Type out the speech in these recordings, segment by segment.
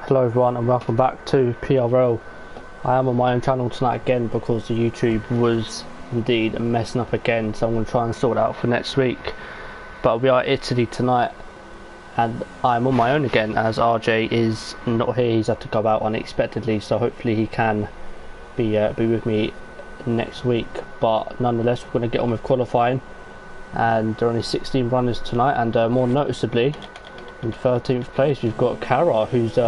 Hello everyone and welcome back to PRL. I am on my own channel tonight again because the YouTube was indeed messing up again, so I'm going to try and sort it out for next week. But we are Italy tonight and I'm on my own again as RJ is not here. He's had to go out unexpectedly, so hopefully he can be with me next week. But nonetheless, we're going to get on with qualifying, and there are only 16 runners tonight, and more noticeably in 13th place we've got Kara, who's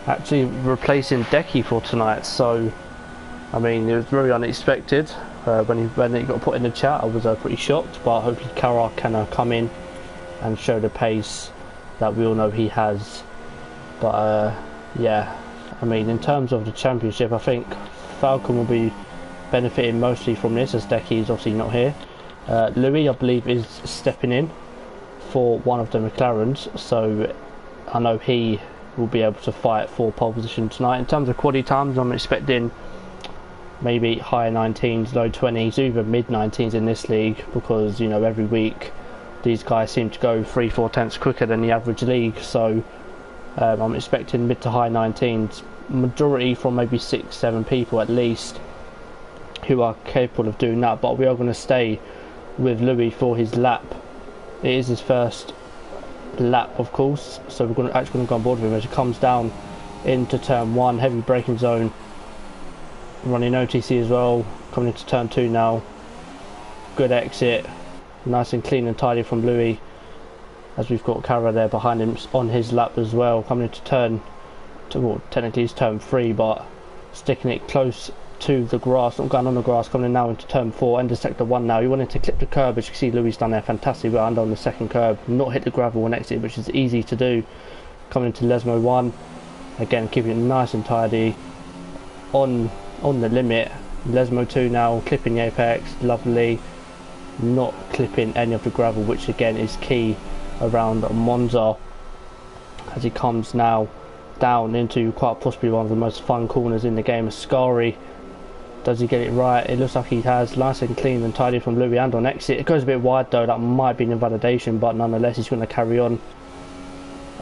actually replacing Decky for tonight. So I mean, it was very unexpected. When he got put in the chat, I was pretty shocked, but hopefully Kara can come in and show the pace that we all know he has. But yeah, I mean, in terms of the championship, I think Falcon will be benefiting mostly from this, as Decky is obviously not here. Louis, I believe, is stepping in for one of the McLarens, so I know he will be able to fight for pole position tonight. In terms of quality times, I'm expecting maybe higher 19s, low 20s, even mid 19s in this league, because, you know, every week these guys seem to go 3-4 tenths quicker than the average league. So I'm expecting mid to high 19s, majority from maybe 6-7 people at least who are capable of doing that. But we are going to stay with Louis for his lap. It is his first lap, of course, so we're actually going to go on board with him as he comes down into turn 1, heavy braking zone, running OTC as well, coming into turn 2 now. Good exit, nice and clean and tidy from Louis, as we've got Kara there behind him on his lap as well, coming into turn 2, well, technically it's turn 3, but sticking it close to the grass, not going on the grass, coming in now into turn 4, end of sector 1 now. He wanted to clip the curb, as you can see Louis done there fantastic, but under on the second curb, not hit the gravel on exit, which is easy to do. Coming into Lesmo 1, again keeping it nice and tidy, on the limit. Lesmo 2 now, clipping the apex, lovely, not clipping any of the gravel, which again is key around Monza, as he comes now down into quite possibly one of the most fun corners in the game. Ascari, does he get it right? It looks like he has. Nice and clean and tidy from Louis, and on exit it goes a bit wide though, that might be an invalidation, but nonetheless he's going to carry on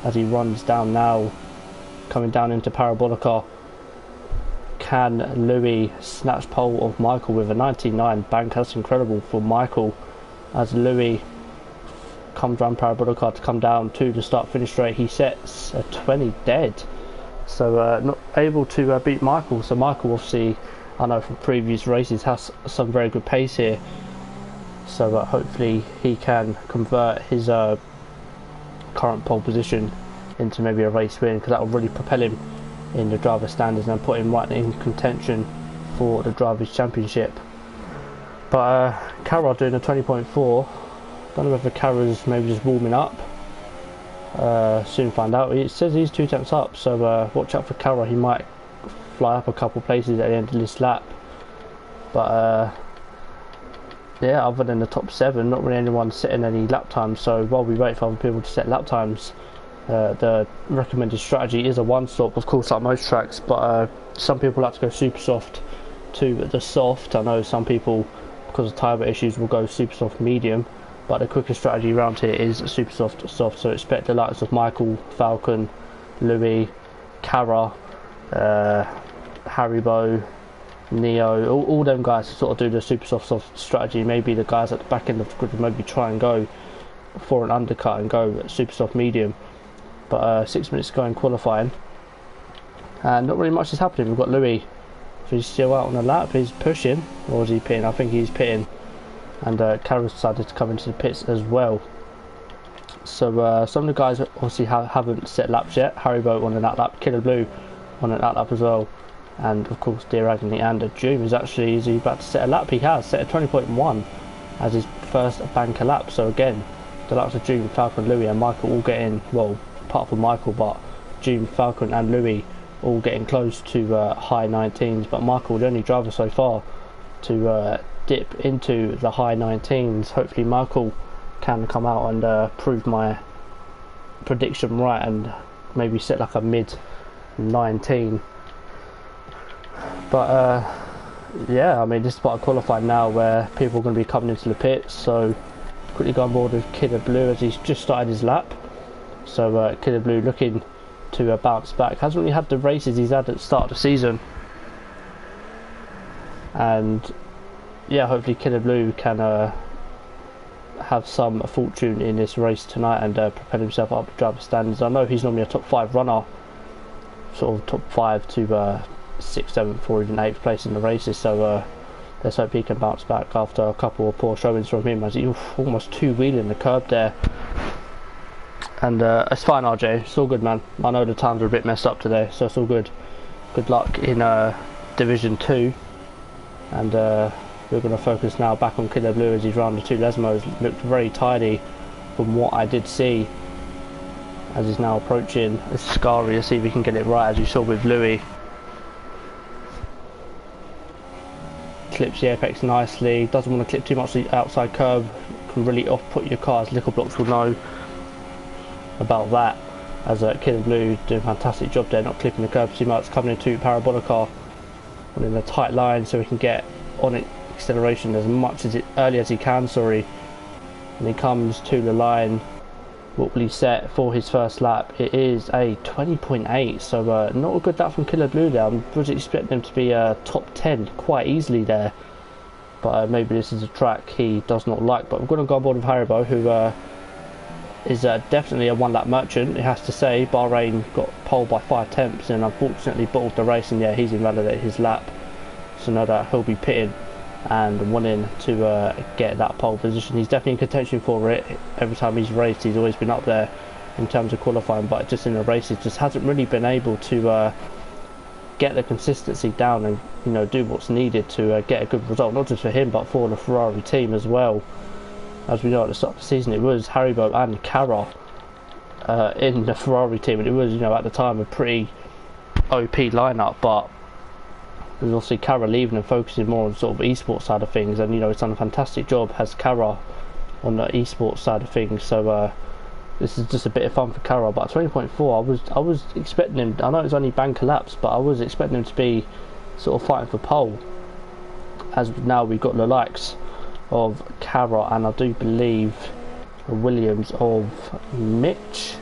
as he runs down now, coming down into Parabolica. Can Louis snatch pole of Michael with a 99 bank? That's incredible for Michael, as Louis comes round Parabolica to come down to the start finish straight. He sets a 20 dead, so not able to beat Michael. So Michael, obviously, I know from previous races, has some very good pace here, so hopefully he can convert his current pole position into maybe a race win, because that will really propel him in the driver standards and put him right in contention for the drivers championship. But Kara doing a 20.4. Don't know whether Kara's maybe just warming up. Soon find out. It says he's 2 tenths up, so watch out for Kara. He might fly up a couple places at the end of this lap. But yeah, other than the top 7, not really anyone setting any lap times. So while we wait for other people to set lap times, the recommended strategy is a 1-stop, of course, like most tracks. But some people like to go super soft to the soft. I know some people, because of tyre issues, will go super soft medium, but the quickest strategy around here is super soft soft. So expect the likes of Michael, Falcon, Louis, Kara, Haribo, Neo, all them guys to sort of do the super soft strategy. Maybe the guys at the back end of the grid will maybe try and go for an undercut and go super soft medium. But 6 minutes to go in qualifying, and not really much is happening. We've got Louis, if he's still out on the lap, he's pushing, or is he pitting? I think he's pitting, and Kara's decided to come into the pits as well. So some of the guys obviously haven't set laps yet. Haribo on an out lap, Killer Blue on an out lap as well, and of course Dear Agony and Doom is he about to set a lap? He has set a 20.1 as his first banker lap. So again, the likes of Doom, Falcon, Louis and Michael all getting, well, apart from Michael, but Doom, Falcon and Louis all getting close to high 19s, but Michael the only driver so far to dip into the high 19s. Hopefully Michael can come out and prove my prediction right and maybe set like a mid 19. But yeah, I mean, this is part of qualifying now where people are going to be coming into the pits, so quickly go on board with Killer Blue as he's just started his lap. So Killer Blue looking to bounce back. Hasn't really had the races he's had at the start of the season, and yeah, hopefully Killer Blue can have some fortune in this race tonight and propel himself up the driver standards. I know he's normally a top 5 runner, sort of top 5 to 6th, 7th or even 8th place in the races, so let's hope he can bounce back after a couple of poor showings from him, as he almost two-wheeling the curb there. And it's fine, RJ, it's all good, man. I know the times are a bit messed up today, so it's all good. Good luck in Division 2, and we're going to focus now back on Killer Blue as he's round the 2 Lesmos. Looked very tidy from what I did see, as he's now approaching this Scary. Let's see if we can get it right, as you saw with Louis. Clips the apex nicely, doesn't want to clip too much the outside curb, can really off-put your car, as Lickle Blocks will know about that, as Killer Blue doing a fantastic job there, not clipping the curb too much, coming into Parabolica in a tight line so he can get on it acceleration as much as early as he can, and he comes to the line. What will he set for his first lap? It is a 20.8, so not a good lap from Killer Blue there. I was expecting him to be top 10 quite easily there, but maybe this is a track he does not like. But we're going to go on board with Haribo, who is definitely a one-lap merchant, it has to say. Bahrain got pole by 5 tenths and unfortunately bottled the race, and yeah, he's invalidated his lap, so no doubt he'll be pitting and wanting to get that pole position. He's definitely in contention for it. Every time he's raced, he's always been up there in terms of qualifying, but just in the races just hasn't really been able to get the consistency down and, you know, do what's needed to get a good result, not just for him but for the Ferrari team as well. As we know, at the start of the season it was Haribo and Cara in the Ferrari team, and it was, you know, at the time a pretty OP lineup, but there's obviously Cara leaving and focusing more on sort of esports side of things, and you know, it's done a fantastic job, has Cara on the esports side of things, so this is just a bit of fun for Cara. But 20.4, I was expecting him, I know it's only banker laps, but I was expecting him to be sort of fighting for pole, as now we've got the likes of Cara and I do believe Williams of Mitch.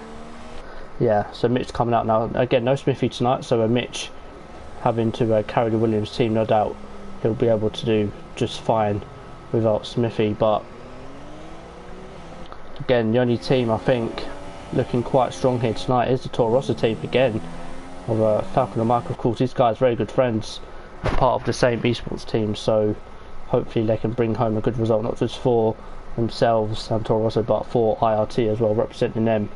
Yeah, so Mitch coming out now. Again, no Smithy tonight, so Mitch having to carry the Williams team. No doubt he'll be able to do just fine without Smithy, but again, the only team I think looking quite strong here tonight is the Toro Rosso team again, of Falcon and Michael. Of course, these guys are very good friends, part of the same esports team, so hopefully they can bring home a good result, not just for themselves and Toro Rosso, but for IRT as well, representing them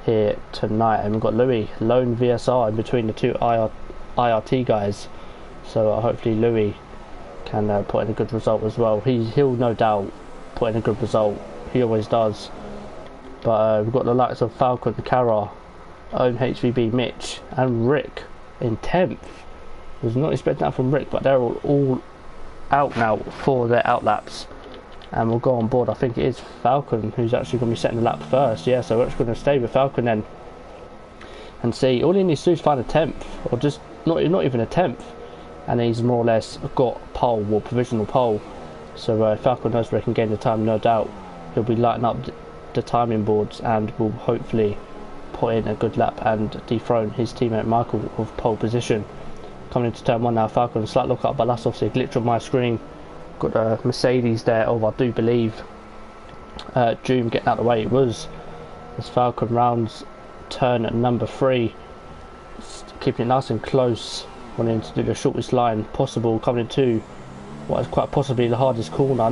here tonight. And we've got Louis, lone VSR in between the two IRT guys, so hopefully Louis can put in a good result as well. He'll no doubt put in a good result, he always does. But we've got the likes of Falcon, Cara, Own HVB, Mitch and Rick in 10th. Was not expecting that from Rick, but they're all out now for their outlaps, and we'll go on board. I think it is Falcon who's actually going to be setting the lap first. Yeah, so we're just going to stay with Falcon then and see. All he needs to do is find a 10th, or just not even a 10th, and he's more or less got pole, or provisional pole. So Falcon knows where he can gain the time. No doubt he'll be lighting up the timing boards and will hopefully put in a good lap and dethrone his teammate Michael of pole position. Coming into turn 1 now, Falcon, slight look up, but that's obviously a glitch on my screen. Got a Mercedes there of, I do believe, Doom getting out of the way. It was, as Falcon rounds turn number 3, keeping it nice and close, wanting to do the shortest line possible, coming into what is quite possibly the hardest corner.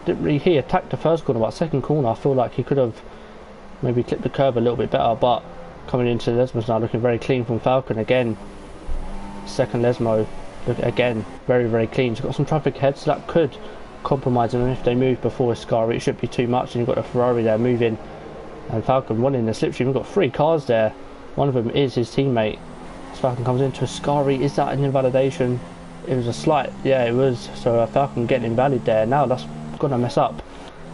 Didn't really he attack the first corner, but second corner I feel like he could have maybe clipped the curve a little bit better. But coming into Lesmos now, looking very clean from Falcon again. Second Lesmo, look again, very, very clean. He's got some traffic ahead, so that could compromise him if they move before Scary. It shouldn't be too much, and you've got a Ferrari there moving, and Falcon running the slipstream. We've got 3 cars there, one of them is his teammate. As Falcon comes into a Scary, is that an invalidation? It was a slight, yeah it was, so Falcon getting invalid there. Now that's going to mess up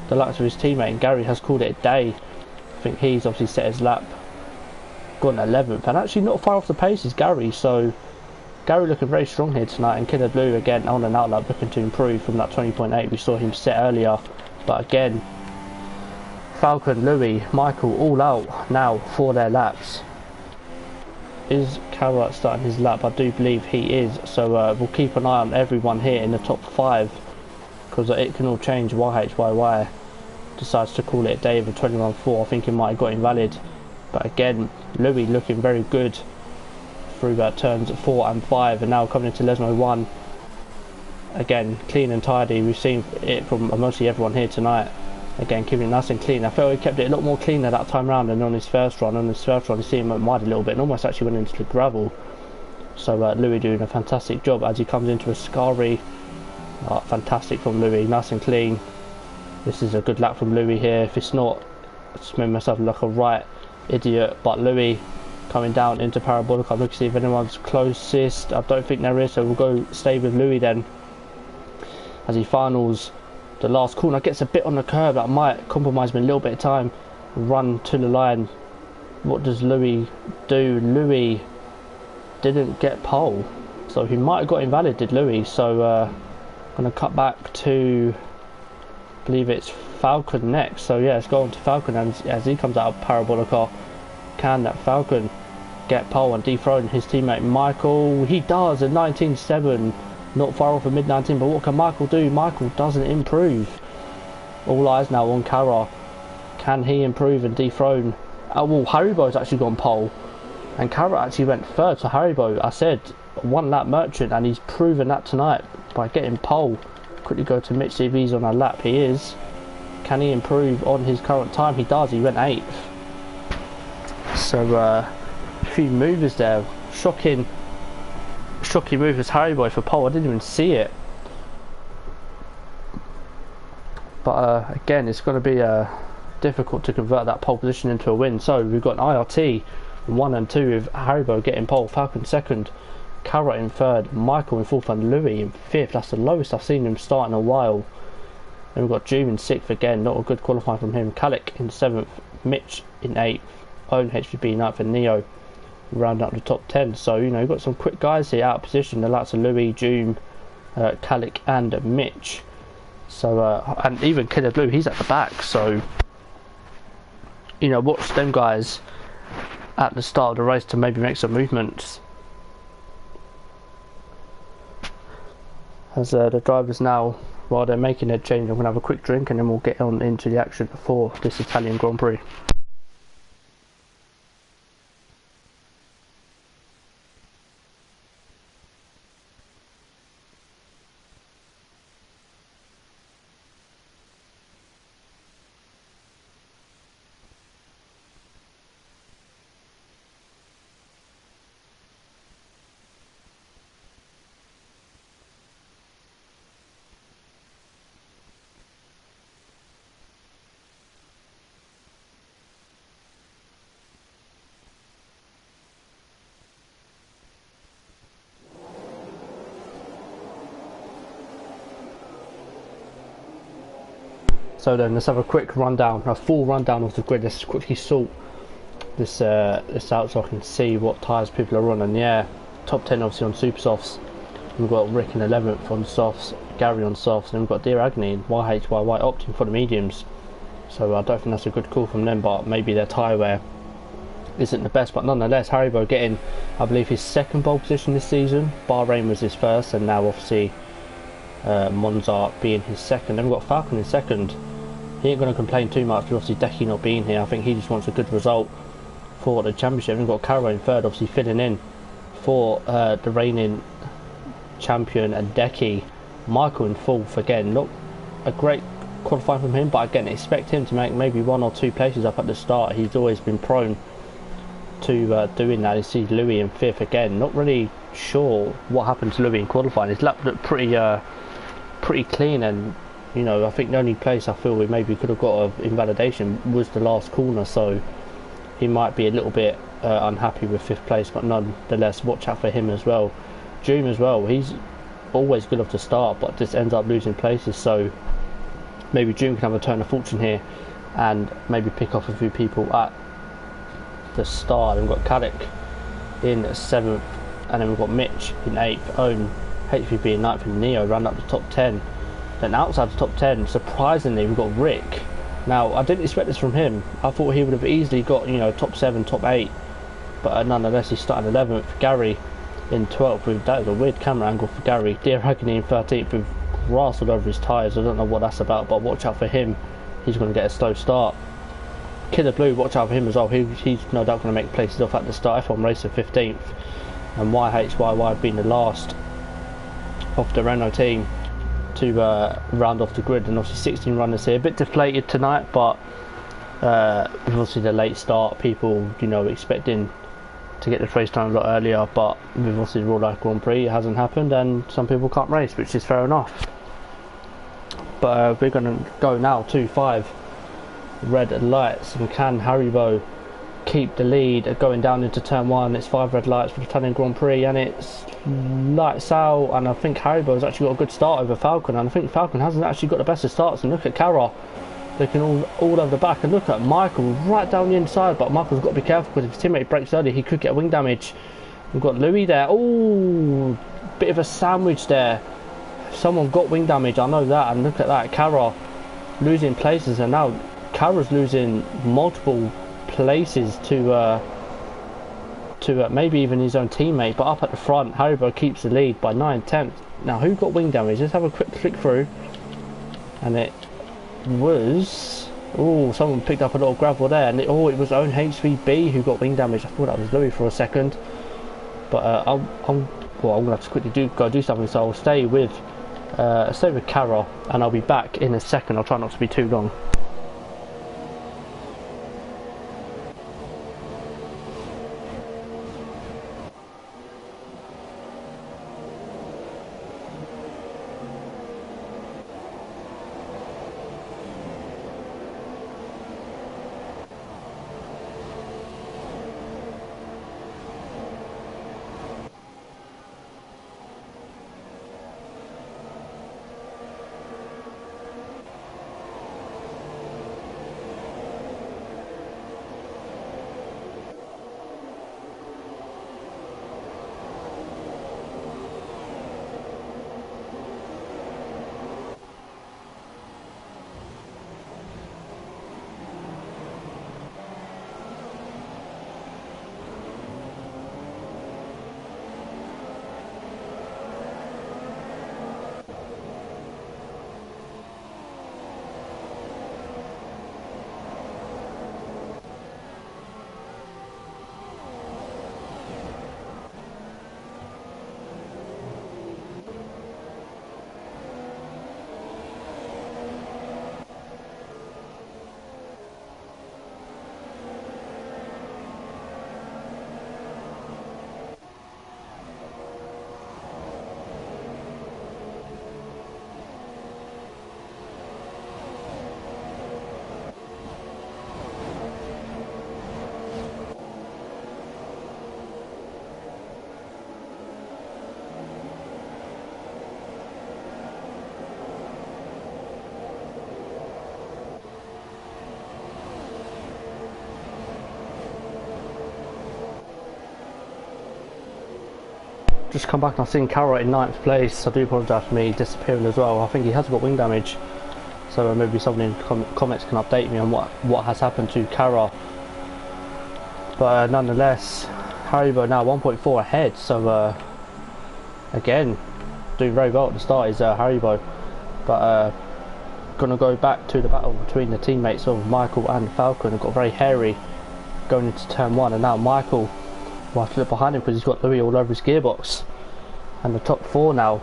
the likes of his teammate, and Gary has called it a day. I think he's obviously set his lap, gone 11th, and actually not far off the pace is Gary, so Gary looking very strong here tonight. And Killer Blue again on an outlap, looking to improve from that 20.8 we saw him set earlier. But again, Falcon, Louis, Michael all out now for their laps. is Carrot starting his lap? I do believe he is, so we'll keep an eye on everyone here in the top 5, because it can all change. YHYY decides to call it a day of a 21-4. I think he might have got invalid, but again, Louis looking very good through turns 4 and 5, and now coming into Lesmo 1. Again, clean and tidy. We've seen it from mostly everyone here tonight. Again, keeping it nice and clean. I felt he kept it a lot more cleaner that time round than on his first run. On his first run, you see him mud a little bit and almost actually went into the gravel. So Louis doing a fantastic job as he comes into a Scary. Fantastic from Louis, nice and clean. This is a good lap from Louis here. If it's not, I just made myself look like a right idiot. But Louis coming down into Parabolic. I'm looking to see if anyone's closest. I don't think there is, so we'll go stay with Louis then. As he finals the last corner, gets a bit on the curb that might compromise me a little bit of time. Run to the line. What does Louis do? Louis didn't get pole, so he might have got invalid, did Louis. So I'm going to cut back to, I believe it's Falcon next. So yeah, let's go on to Falcon, and as he comes out of Parabolica, can that Falcon get pole and dethrone his teammate Michael? He does, a 19.7. Not far off of mid-19, but what can Michael do? Michael doesn't improve. All eyes now on Kara. Can he improve and dethrone? Well, Haribo's actually gone pole, and Kara actually went third. So Haribo, I said, one lap merchant, and he's proven that tonight by getting pole. Quickly go to Mitch, see if he's on a lap. He is. Can he improve on his current time? He does. He went 8th. So a few movers there. Shocking move as Haribo for pole. I didn't even see it, but again, it's going to be difficult to convert that pole position into a win. So we've got an IRT 1 and 2 with Haribo getting pole, Falcon 2nd, Carrot in 3rd, Michael in 4th, and Louis in 5th. That's the lowest I've seen him start in a while. Then we've got Doom in 6th again, not a good qualifying from him. Calic in 7th, Mitch in 8th, Own HVB 9th, and Neo round up the top 10. So you know, you've got some quick guys here out of position, the likes of Louis, Doom, Calic and Mitch. So and even Killer Blue, he's at the back. So you know, watch them guys at the start of the race to maybe make some movements. As the drivers now, while they're making their change, I'm going to have a quick drink and then we'll get on into the action for this Italian Grand Prix. So then let's have a quick rundown, a full rundown of the grid. Let's quickly sort this out so I can see what tyres people are on. And yeah, top 10 obviously on super softs. We've got Rick in 11th on softs, Gary on softs, and we've got Dear Agony and YHYY opting for the mediums. So I don't think that's a good call from them, but maybe their tyre wear isn't the best. But nonetheless, Haribo getting, I believe, his 2nd pole position this season. Bahrain was his 1st, and now obviously Monza being his 2nd. Then we've got Falcon in 2nd. He ain't going to complain too much, but obviously Decky not being here. I think he just wants a good result for the championship. We've got Caro in 3rd, obviously filling in for the reigning champion, and Decky. Michael in 4th again. Not a great qualifying from him, but again, expect him to make maybe 1 or 2 places up at the start. He's always been prone to doing that. You see Louis in 5th again. Not really sure what happened to Louis in qualifying. His lap looked pretty clean, and you know, I think the only place I feel we maybe could have got an invalidation was the last corner, so he might be a little bit unhappy with 5th place, but nonetheless, watch out for him as well. Doom as well, he's always good off the start, but just ends up losing places, so maybe Doom can have a turn of fortune here and maybe pick off a few people at the start. And we've got Cadic in 7th, and then we've got Mitch in 8th, Own HVB in 9th, and Neo round up the top 10. Then outside the top 10, surprisingly, we've got Rick. Now, I didn't expect this from him. I thought he would have easily got, you know, top 7, top 8. but nonetheless he's starting 11th. Gary in 12th. That was a weird camera angle for Gary. Dear Agony in 13th with grass all over his tyres. I don't know what that's about, but watch out for him. He's going to get a slow start. Killer Blue, watch out for him as well. He's no doubt going to make places off at the start. F1 Racer 15th, and YHYY being the last of the Renault team to round off the grid. And obviously 16 runners here, a bit deflated tonight, but with obviously the late start, people expecting to get the race time a lot earlier, but with obviously the Royal Life Grand Prix it hasn't happened, and some people can't race, which is fair enough. But we're going to go now to 5 red lights, and can Haribo keep the lead going down into turn 1? It's 5 red lights for the Italian Grand Prix, and it's lights out, and I think Haribo has actually got a good start over Falcon, and I think Falcon hasn't actually got the best of starts. And look at Cara looking all over the back, and look at Michael right down the inside, but Michael's got to be careful because if his teammate breaks early he could get wing damage. We've got Louis there. Oh, bit of a sandwich there. Someone got wing damage, I know that. And look at that, Cara losing places, and now Cara's losing multiple places to maybe even his own teammate. But up at the front, Haribo keeps the lead by 9/10. Now who got wing damage? Let's have a quick click through, and it was, oh, someone picked up a lot of gravel there, and it was own HVB who got wing damage. I thought that was Louis for a second, but I'm gonna have to quickly go do something, so I'll stay with Cara, and I'll be back in a second. I'll try not to be too long. Just come back and I've seen Cara in 9th place. I do apologise for me disappearing as well. I think he has got wing damage, so maybe someone in the comments can update me on what has happened to Cara. But nonetheless, Haribo now 1.4 ahead, so again doing very well at the start is Haribo, but gonna go back to the battle between the teammates of Michael and Falcon. It got very hairy going into turn 1, and now Michael will have to look behind him because he's got Louis all over his gearbox. And the top 4 now.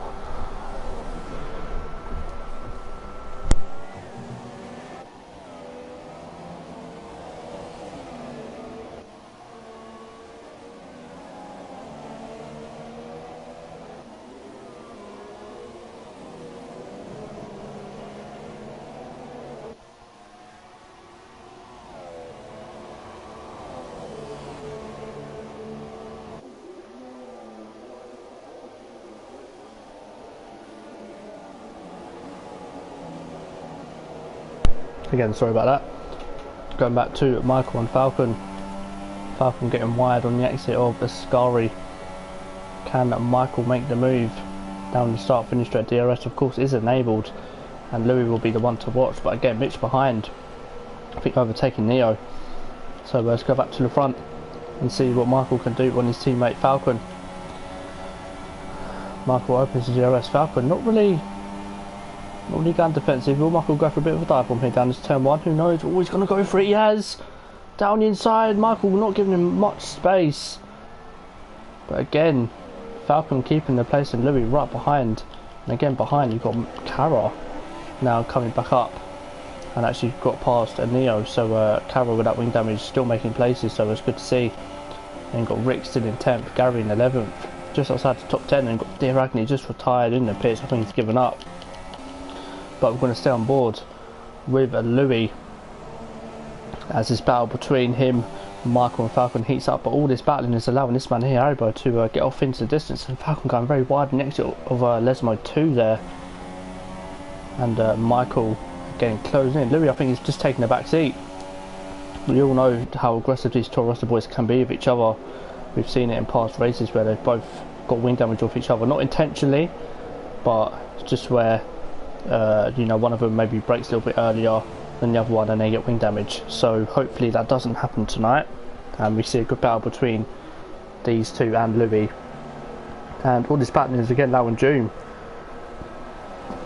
Again, sorry about that. Going back to Michael and Falcon. Falcon getting wide on the exit of Ascari. Can Michael make the move down the start finish straight? DRS of course is enabled, and Louis will be the one to watch, but again Mitch behind, I think overtaking Neo. So let's go back to the front. and see what Michael can do on his teammate Falcon. Michael opens the DRS. Falcon not really going defensive. Will Michael go for a bit of a dive bomb here down this turn 1? Who knows? Oh, he's going to go for it. He has. Down the inside. Michael not giving him much space. But again, Falcon keeping the place and Louis right behind. And again behind you've got Kara now coming back up. And actually got past a Neo. So Kara with that wing damage still making places. So it's good to see. And you've got Rick still in 10th. Gary in 11th. Just outside the top 10. And you've got Dear Agony just retired in the pits. I think he's given up. But we're going to stay on board with Louis as this battle between him, Michael and Falcon heats up. But all this battling is allowing this man here, Haribo, to get off into the distance, and Falcon going very wide in the exit of Lesmo 2 there, and Michael getting closed in. Louis I think is just taking the back seat. We all know how aggressive these Toro Rosso boys can be with each other. We've seen it in past races where they've both got wing damage off each other, not intentionally, but just where you know, one of them maybe breaks a little bit earlier than the other one and they get wing damage. So hopefully that doesn't happen tonight, and we see a good battle between these two and Louis. And all this battling is again allowing June,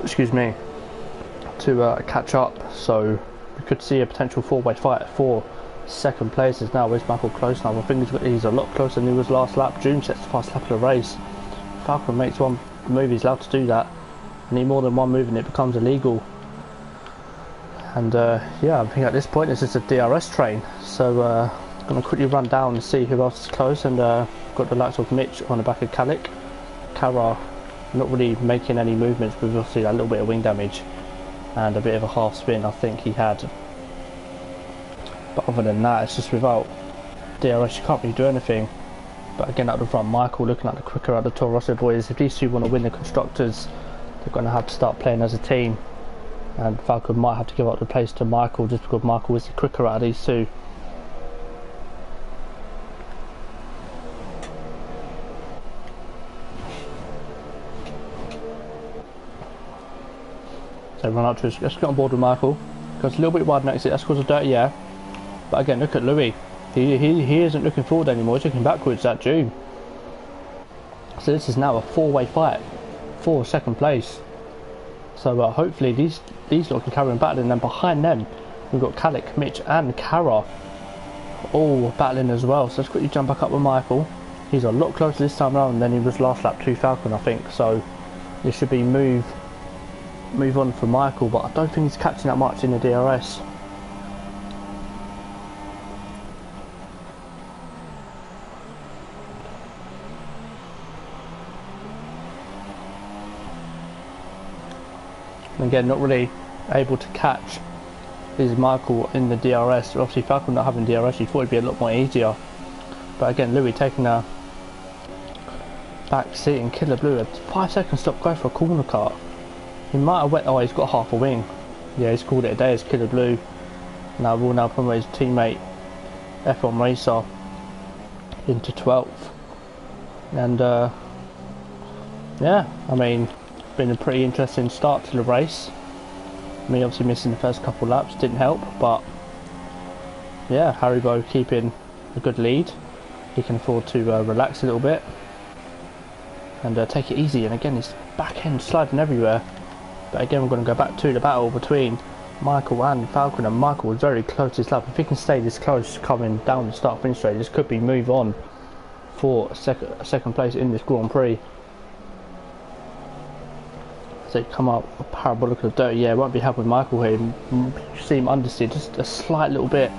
excuse me, to catch up. So we could see a potential four-way fight for second places now. Where's Michael close now? I think he's a lot closer than he was last lap. June sets the fast lap of the race. Falcon makes one move, he's allowed to do that. Need more than one move and it becomes illegal. And yeah, I think at this point it's just a DRS train. So I'm going to quickly run down and see who else is close. And got the likes of Mitch on the back of Kalik. Kara not really making any movements, but obviously a little bit of wing damage and a bit of a half spin I think he had. But other than that, it's just without DRS you can't really do anything. But again, at the front, Michael looking at the quicker at the Toro Rosso boys. If these two want to win the constructors, they're going to have to start playing as a team, and Falcon might have to give up the place to Michael just because Michael is the quicker out of these two. So run up to us, let's get on board with Michael. Goes a little bit wide in exit, that's because of dirty air. But again, look at Louis. He isn't looking forward anymore, he's looking backwards at June. So this is now a four-way fight for second place. So hopefully these lot can carry on battling. And behind them we've got Kalik, Mitch and Kara all battling as well. So let's quickly jump back up with Michael. He's a lot closer this time around than he was last lap to Falcon I think. So this should be move on for Michael, but I don't think he's catching that much in the DRS. Again, not really able to catch is Michael in the DRS. Obviously Falcon not having DRS, you thought it'd be a lot more easier. But again, Louis taking a back seat, and Killer Blue, a 5 second stop go for a corner cut. He might have went, oh he's got half a wing. Yeah, he's called it a day as Killer Blue. Now will now promote his teammate F1 Racer into 12th. And yeah, I mean, been a pretty interesting start to the race. Me obviously missing the first couple laps didn't help, but yeah, Haribo keeping a good lead. He can afford to relax a little bit and take it easy. And again, his back end sliding everywhere. But again, we're going to go back to the battle between Michael and Falcon, and Michael was very close to this lap. If he can stay this close coming down the start finish straight, this could be move on for second place in this Grand Prix. So come up a parabolic of dirty, yeah, won't be helping Michael here. You see him understeer just a slight little bit.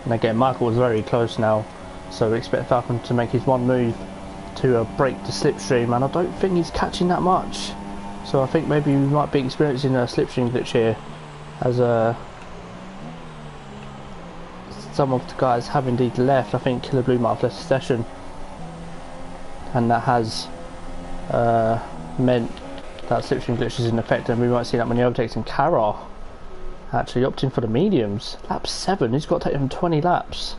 And again, Michael was very close now, so we expect Falcon to make his one move to break the slipstream, and I don't think he's catching that much. So I think maybe we might be experiencing a slipstream glitch here, as some of the guys have indeed left. I think Killer Blue might have left the session, and that has meant that slipstream glitch is in effect, and we might see that many overtakes. And Kara actually opting for the mediums. Lap 7, he's got to take him 20 laps.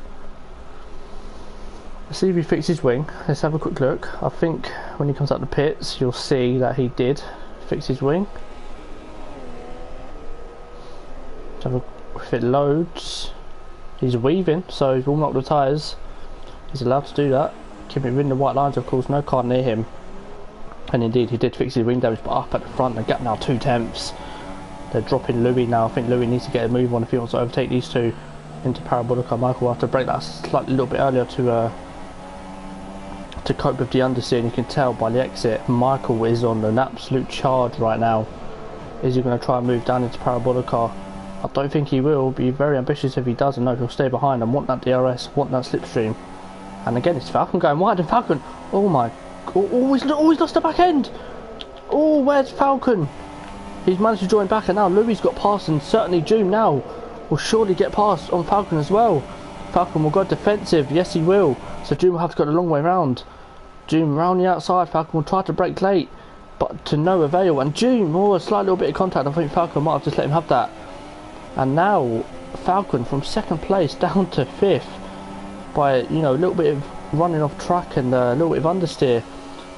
Let's see if he fixes his wing. Let's have a quick look. I think when he comes out the pits you'll see that he did fix his wing. If it loads, he's weaving, so he's warming up the tyres. He's allowed to do that. Keep it within the white lines, of course, no card near him. And indeed, he did fix his wing damage, but up at the front, the gap now 2/10. They're dropping Louis now. I think Louis needs to get a move on if he wants to overtake these two into Parabolica. Michael will have to break that slightly a little bit earlier to cope with the understeer, and you can tell by the exit, Michael is on an absolute charge right now. Is he going to try and move down into Parabolica? I don't think he will. Be very ambitious if he does, and no, he'll stay behind and want that DRS, want that slipstream. And again, it's Falcon going wide, and Falcon, oh my, always lost the back end. Oh, where's Falcon? He's managed to join back, and now Louis got past, and certainly Doom now will surely get past on Falcon as well. Falcon will go defensive, yes he will. So Doom will have to go the long way round. Doom round the outside, Falcon will try to break late, but to no avail. And Doom, a slight little bit of contact, I think Falcon might have just let him have that. And now Falcon from second place down to fifth by, you know, a little bit of running off track and a little bit of understeer.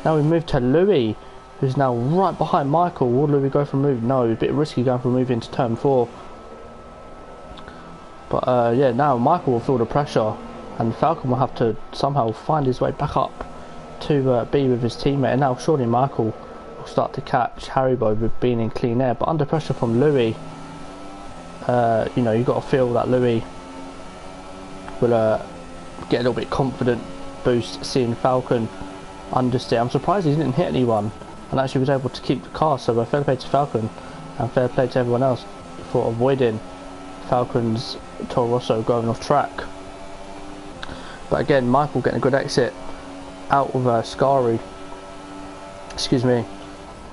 Now we move to Louis, who's now right behind Michael. Will Louis go for a move? No, a bit risky going for a move into turn 4. But yeah, now Michael will feel the pressure, and Falcon will have to somehow find his way back up to be with his teammate. And now surely Michael will start to catch Haribo with being in clean air, but under pressure from Louis, you know, you've got to feel that Louis will get a little bit confident boost seeing Falcon understeer. I'm surprised he didn't hit anyone and actually was able to keep the car, so fair play to Falcon and fair play to everyone else for avoiding Falcon's Toro Rosso going off track. But again, Michael getting a good exit out of Scari, excuse me,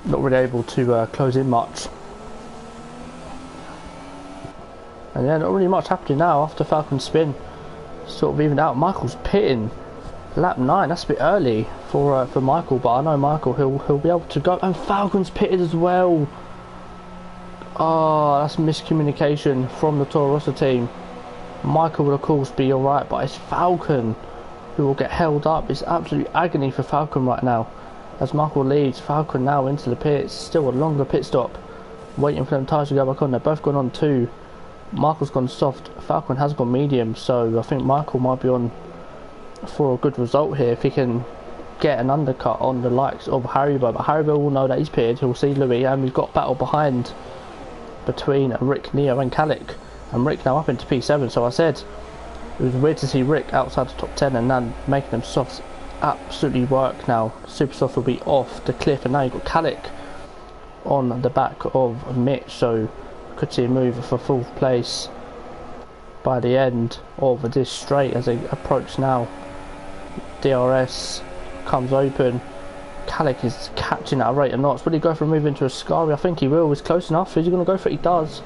not really able to close in much. And yeah, not really much happening now after Falcon's spin sort of evened out. Michael's pitting lap 9, that's a bit early for Michael, but I know Michael, he'll be able to go. And Falcon's pitted as well. Oh, that's miscommunication from the Toro Rosso team. Michael will of course be alright, but it's Falcon who will get held up. It's absolute agony for Falcon right now. As Michael leads, Falcon now into the pits. Still a longer pit stop, waiting for them tyres to go back on. They're both gone on 2. Michael's gone soft, Falcon has gone medium, so I think Michael might be on for a good result here if he can get an undercut on the likes of Haribo. But Haribo will know that he's pitted, he'll see Louis, and we've got battle behind between Rick, Neo and Kalik, and Rick now up into P7. So I said it was weird to see Rick outside the top 10 and then making them softs absolutely work now. Super soft will be off the cliff, and now you've got Kalik on the back of Mitch, so could see a move for 4th place by the end of this straight as they approach now. DRS comes open. Kalik is catching at a rate of knots. Will he go for a move into a Scari? I think he will. He's close enough. Is he going to go for it? He does.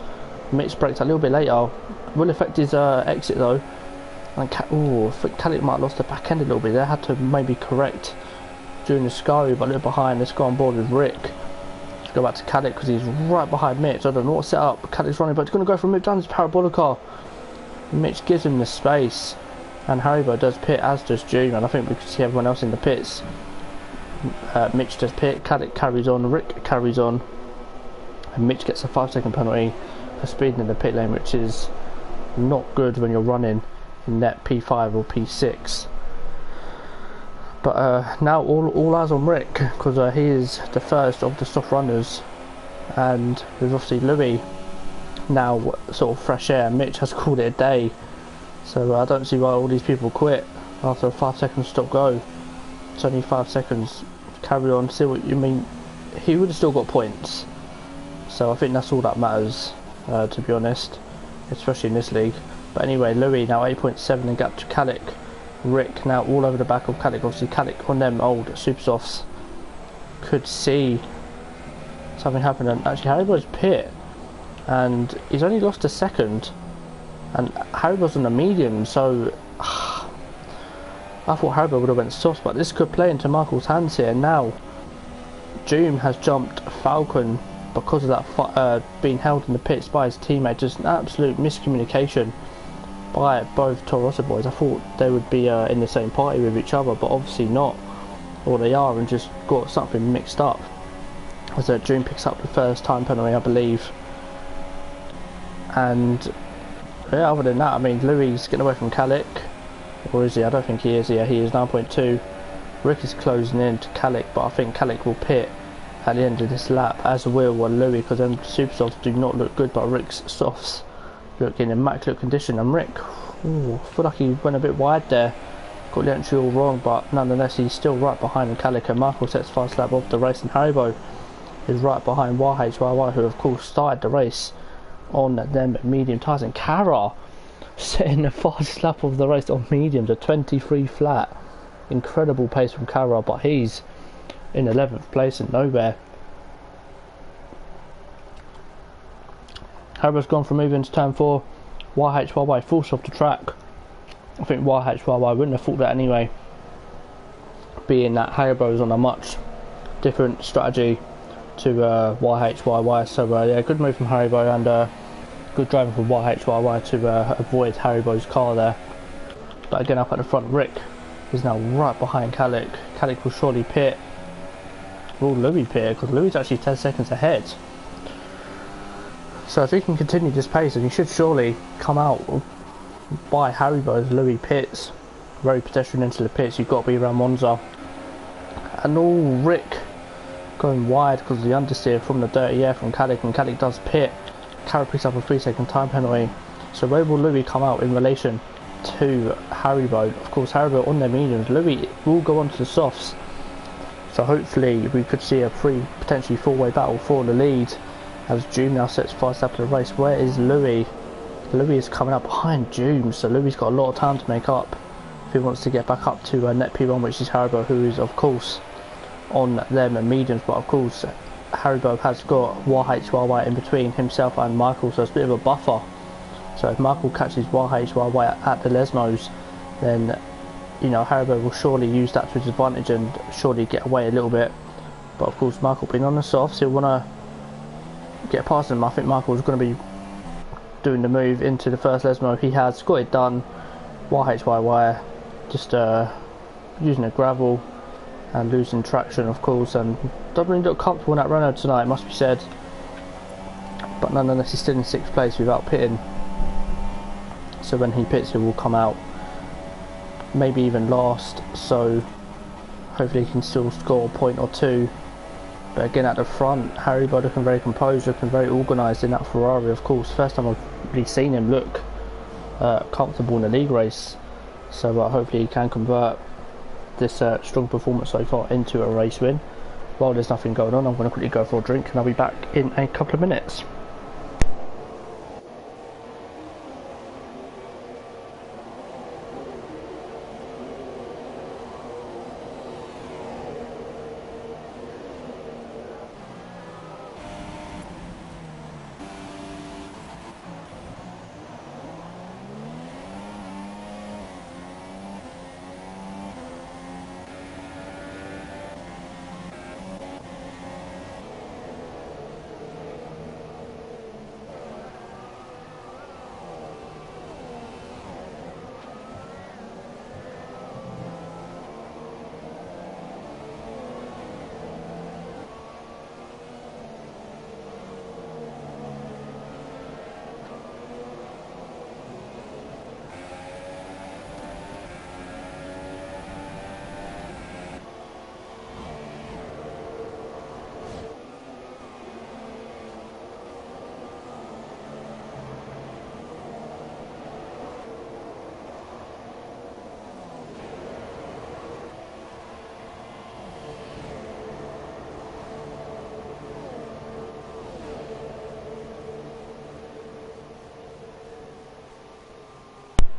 Mitch breaks a little bit later. Will affect his exit though. And I think Kalik might have lost the back end a little bit. They had to maybe correct during the Scari, but a little behind. Let's go on board with Rick. Let's go back to Kalik because he's right behind Mitch. I don't know what's set up. Kalik's running, but he's going to go for a move down his Parabolica. Mitch gives him the space, and Haribo does pit, as does June, and I think we can see everyone else in the pits. Mitch does pit, Kalik carries on, Rick carries on, and Mitch gets a 5-second penalty for speeding in the pit lane, which is not good when you're running in net P5 or P6. But now all eyes on Rick, because he is the first of the soft runners, and with obviously Louis now sort of fresh air. Mitch has called it a day, so I don't see why all these people quit after a 5 seconds stop go. It's only 5 seconds. Carry on, see what you mean. He would have still got points, so I think that's all that matters, to be honest, especially in this league. But anyway, Louis now 8.7 in gap to Kalik. Rick now all over the back of Kalik. Obviously Kalik on them old super softs could see something happen, and actually Haribo's pit, and he's only lost a second, and Haribo's on a medium, so I thought Haribo would have went soft, but this could play into Michael's hands here. Now Doom has jumped Falcon because of that being held in the pits by his teammate. Just an absolute miscommunication by both Toro Rosso boys. I thought they would be in the same party with each other, but obviously not, or they are, and just got something mixed up. As Doom picks up the first time penalty, I believe. And yeah, other than that, I mean, Louis getting away from Kalik. Or is he? I don't think he is. Yeah, he is 9.2. Rick is closing in to Kalik, but I think Kalik will pit at the end of this lap, as will Louis, because them super softs do not look good, but Rick's softs look in immaculate condition. And Rick, ooh, I feel like he went a bit wide there, got the entry all wrong, but nonetheless he's still right behind Kalik, and Michael sets fast lap off the race, and Haribo is right behind YHYY, who of course started the race on them medium tyres, and Kara setting the fastest lap of the race on mediums, a 23 flat. Incredible pace from Kara, but he's in 11th place and nowhere. Haribo's gone from moving to turn 4. YHYY forced off the track. I think YHYY wouldn't have thought that anyway, being that Haribo's on a much different strategy to YHYY. So yeah, good move from Haribo, and good driving from YHYY to avoid Haribo's car there. But again, up at the front, Rick is now right behind Kalik. Kalik will surely pit. Will Louis pit? Because Louis is actually 10 seconds ahead. So if he can continue this pace, then he should surely come out by Haribo as Louis pits. Very pedestrian into the pits. You've got to be around Monza. And all Rick going wide because of the understeer from the dirty air from Kalik, and Kalik does pit. Kara picks up a 3-second time penalty. So where will Louis come out in relation to Haribo? Of course, Haribo on their mediums. Louis will go on to the softs. So hopefully we could see a potentially four-way battle for the lead as Doom now sets fast up to the race. Where is Louis? Louis is coming up behind Doom, so Louis got a lot of time to make up if he wants to get back up to net P1, which is Haribo, who is of course on them and mediums. But of course Haribo has got YHYY in between himself and Michael, so it's a bit of a buffer. So if Michael catches YHYY at the Lesmos, then you know Haribo will surely use that to his advantage and surely get away a little bit. But of course Michael being on the softs, he'll want to get past him. I think Michael's going to be doing the move into the first Lesmo. He has got it done. YHYY just using a gravel and losing traction, of course, and doesn't really look comfortable in that Renault tonight, must be said. But nonetheless, he's still in 6th place without pitting. So when he pits, he will come out maybe even last. So hopefully he can still score a point or two. But again, at the front, Haribo looking very composed, looking very organised in that Ferrari. Of course, first time I've really seen him look comfortable in the league race. So hopefully he can convert this strong performance so far into a race win. While there's nothing going on, I'm going to quickly go for a drink and I'll be back in a couple of minutes.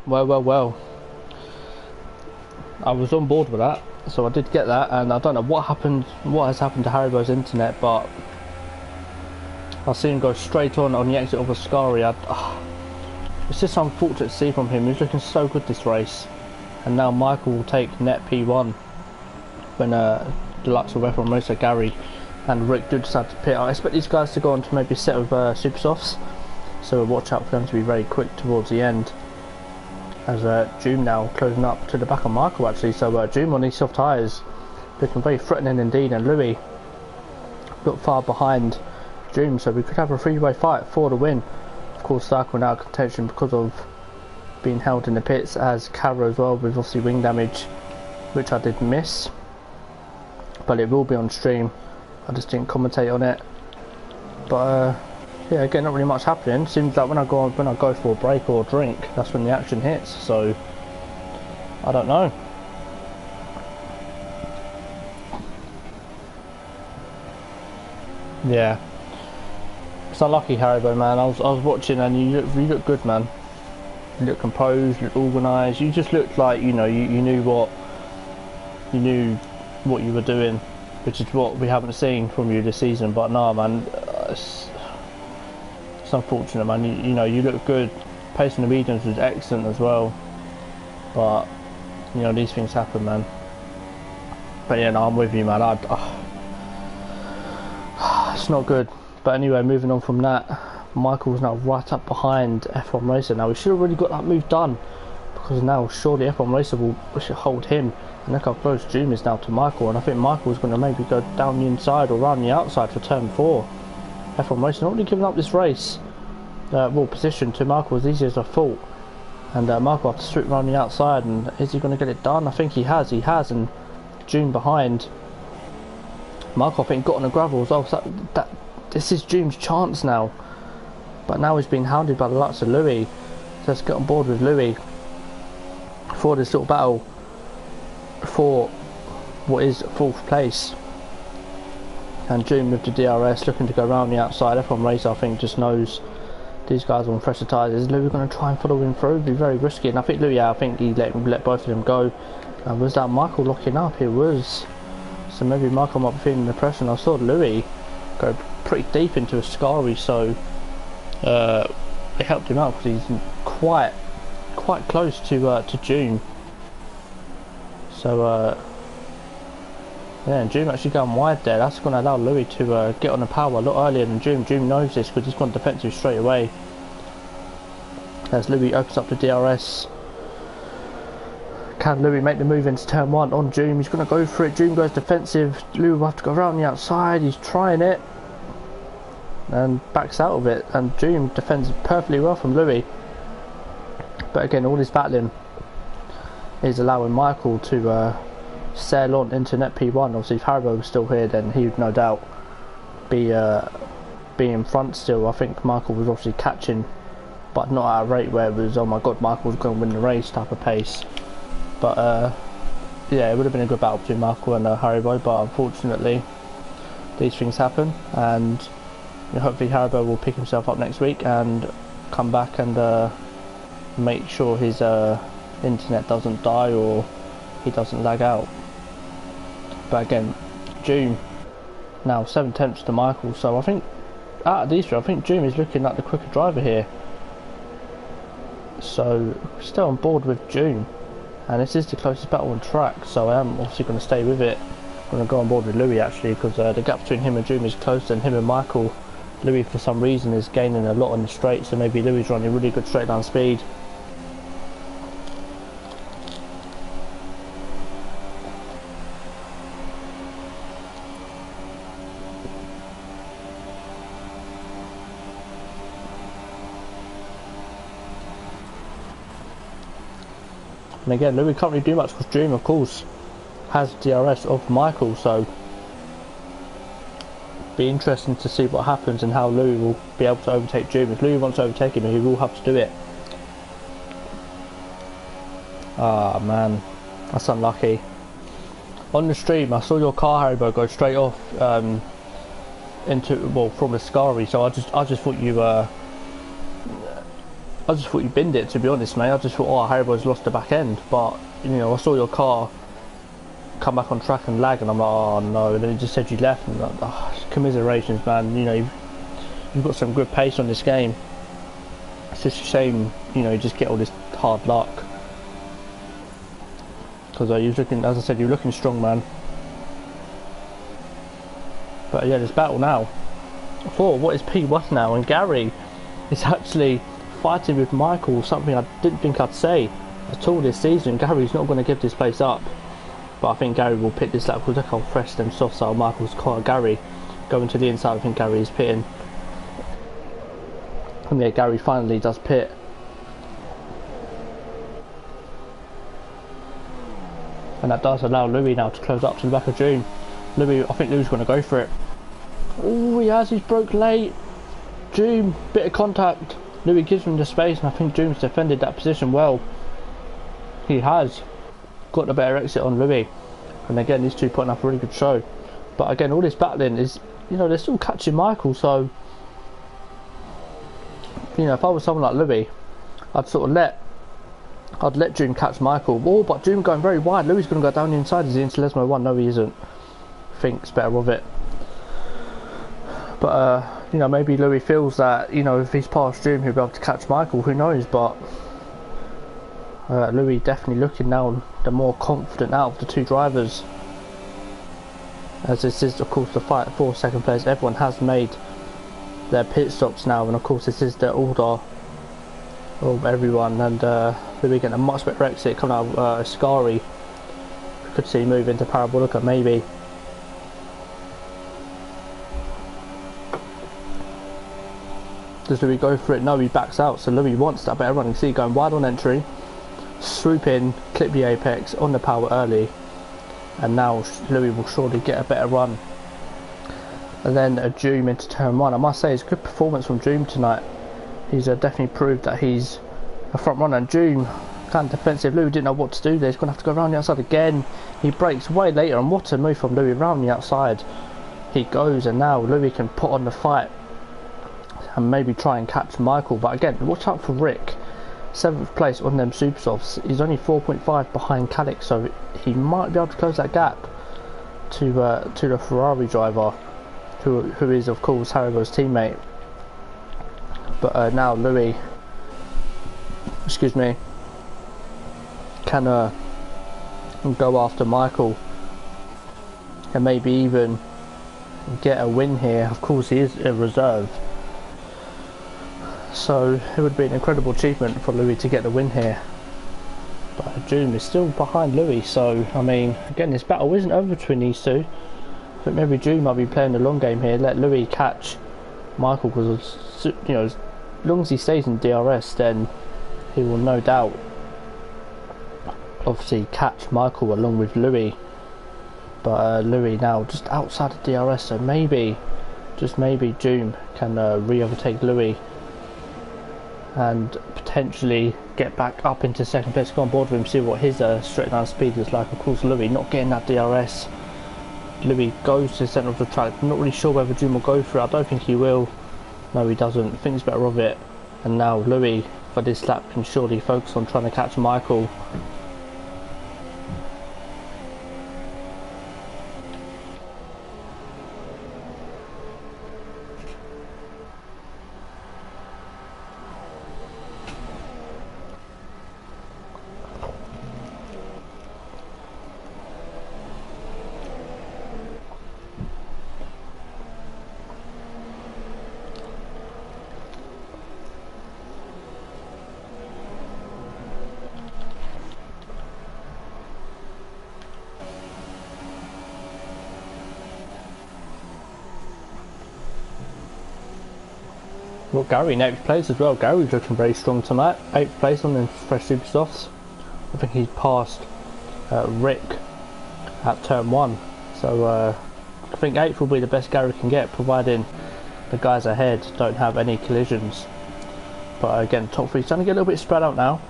Well, I was on board with that, so I did get that, and I don't know what has happened to Haribo's internet, but I see him go straight on the exit of Ascari. It's just unfortunate to see from him. He was looking so good this race, and now Michael will take net P1 when Deluxe will from Racer Gary and Rick do decide to pit. I expect these guys to go on to maybe a set of super softs, so watch out for them to be very quick towards the end. As Doom now closing up to the back of Michael actually, so Doom on these soft tyres looking very threatening indeed, and Louis not far behind Doom, so we could have a three-way fight for the win. Of course, Cycle now contention because of being held in the pits, as Cara as well, with obviously wing damage, which I did miss. But it will be on stream. I just didn't commentate on it. But yeah, again, not really much happening. Seems like when I go for a break or a drink, that's when the action hits. So I don't know. Yeah, it's unlucky, Haribo, man. I was watching, and you look good, man. You look composed, you look organised. You just looked like, you know, you knew what you were doing, which is what we haven't seen from you this season. But no, man, it's unfortunate, man. You know, you look good. Pace in the mediums was excellent as well. But you know, these things happen, man. But yeah, no, I'm with you, man. It's not good. But anyway, moving on from that, Michael's now right up behind F1 Racer. Now we should have really got that move done, because now surely F1 Racer should hold him. And look how close June is now to Michael, and I think Michael's going to maybe go down the inside or around the outside for turn 4. F1 Racer not really giving up this race, position to Michael as easy as I thought. And Michael has to strip around the outside, and is he going to get it done? I think he has, and June behind. Michael, I think, got on the gravel as well, so this is June's chance now. But now he's being hounded by the likes of Louis, so let's get on board with Louis for this little battle for what is 4th place. And June with the DRS looking to go around the outside. F1 Racer, I think, just knows these guys are on fresher tyres. Is Louis going to try and follow him through? It'd be very risky, and I think Louis, I think he let both of them go. Was that Michael locking up? It was. So maybe Michael might be feeling the pressure, and I saw Louis go pretty deep into a Scary, so it helped him out because he's quite close to June. So yeah, and June actually going wide there. That's going to allow Louis to get on the power a lot earlier than June. June knows this because he's gone defensive straight away. As Louis opens up the DRS. Can Louis make the move into turn 1 on June? He's going to go for it. June goes defensive. Louis will have to go around the outside. He's trying it and backs out of it. And June defends perfectly well from Louis. But again, all this battling is allowing Michael to sail on into net P1. Obviously, if Haribo was still here, then he would no doubt be in front still. I think Michael was obviously catching, but not at a rate where it was, oh my god, Michael's going to win the race type of pace. But yeah, it would have been a good battle between Michael and Haribo, but unfortunately these things happen, and you know, hopefully Haribo will pick himself up next week and come back and make sure his internet doesn't die or he doesn't lag out. But again, June now 7 tenths to Michael, so I think out of these three, I think June is looking like the quicker driver here. So still on board with June, and this is the closest battle on track, so I am obviously going to stay with it. I'm going to go on board with Louis actually, because the gap between him and June is closer than him and Michael. Louis for some reason is gaining a lot on the straight, so maybe Louis is running really good straight line speed. And again, Louis can't really do much because June, of course, has DRS of Michael, so be interesting to see what happens and how Louis will be able to overtake June. If Louis wants to overtake him, he will have to do it. Ah man, that's unlucky. On the stream, I saw your car, Haribo, go straight off from the Scary, so I just thought you binned it, to be honest, mate. I just thought, oh, Haribo's lost the back end, but you know, I saw your car come back on track and lag, and I'm like, oh no. And then it just said you left, and I'm like, oh, commiserations, man. You know, you've got some good pace on this game. It's just a shame, you know, you just get all this hard luck. Because you was looking, as I said, you're looking strong, man. But yeah, this battle now for what is P1 now, and Gary is actually fighting with Michael, something I didn't think I'd say at all this season. Gary's not going to give this place up, but I think Gary will pick this up because look how fresh them soft side Michael's car. Gary going to the inside, I think Gary is pitting, and yeah, Gary finally does pit. and that does allow Louis now to close up to the back of June. Louis, I think Louis is going to go for it. Oh, he has, he's broke late. June, bit of contact. Louis gives him the space, and I think June's defended that position well. He has got the better exit on Louis, and again these two putting up a really good show. But again, all this battling is, you know, they're still catching Michael, so you know, if I was someone like Louis, I'd sort of let June catch Michael. Oh, but June going very wide. Louis going to go down the inside. Is he into Lesmo 1? No, he isn't. Thinks better of it. But you know, maybe Louis feels that, you know, if he's past June, he'll be able to catch Michael. Who knows? But Louis definitely looking now the more confident out of the two drivers. As this is, of course, the fight for second place. Everyone has made their pit stops now, and of course this is the order of everyone. And Louis getting a much better exit coming out of Ascari. We could see move into Parabolica maybe. Does Louis go for it? No, he backs out. So Louis wants that better running. See, going wide on entry, swoop in, clip the apex on the power early, and now Louis will surely get a better run. And then a Joom into turn 1. I must say, it's a good performance from Joom tonight. He's definitely proved that he's a front runner. And Joom, kind of defensive. Louis didn't know what to do there. He's going to have to go around the outside again. He breaks way later, and what a move from Louis around the outside. He goes, and now Louis can put on the fight and maybe try and catch Michael. But again, watch out for Rick. 7th place on them super softs. He's only 4.5 behind Calix, so he might be able to close that gap to the Ferrari driver, who is of course Haribo's teammate. But now Louis, excuse me, can go after Michael and maybe even get a win here. Of course, he is a reserve, so it would be an incredible achievement for Louis to get the win here. But Joom is still behind Louis, so I mean, again, this battle isn't over between these two. I think maybe Joom might be playing the long game here, let Louis catch Michael, because, you know, as long as he stays in DRS, then he will no doubt obviously catch Michael along with Louis. But Louis now just outside of DRS, so maybe, just maybe, Joom can re-overtake Louis and potentially get back up into second place, go on board with him, see what his straight line speed is like. Of course, Louis not getting that DRS. Louis goes to the centre of the track. I'm not really sure whether Joom will go for it. I don't think he will. No, he doesn't. Thinks better of it. And now Louis, for this lap, can surely focus on trying to catch Michael. Well, Gary in 8th place as well. Gary's looking very strong tonight. 8th place on the fresh super softs. I think he's passed Rick at turn 1. So I think 8th will be the best Gary can get, providing the guys ahead don't have any collisions. But again, top 3 starting to get a little bit spread out now.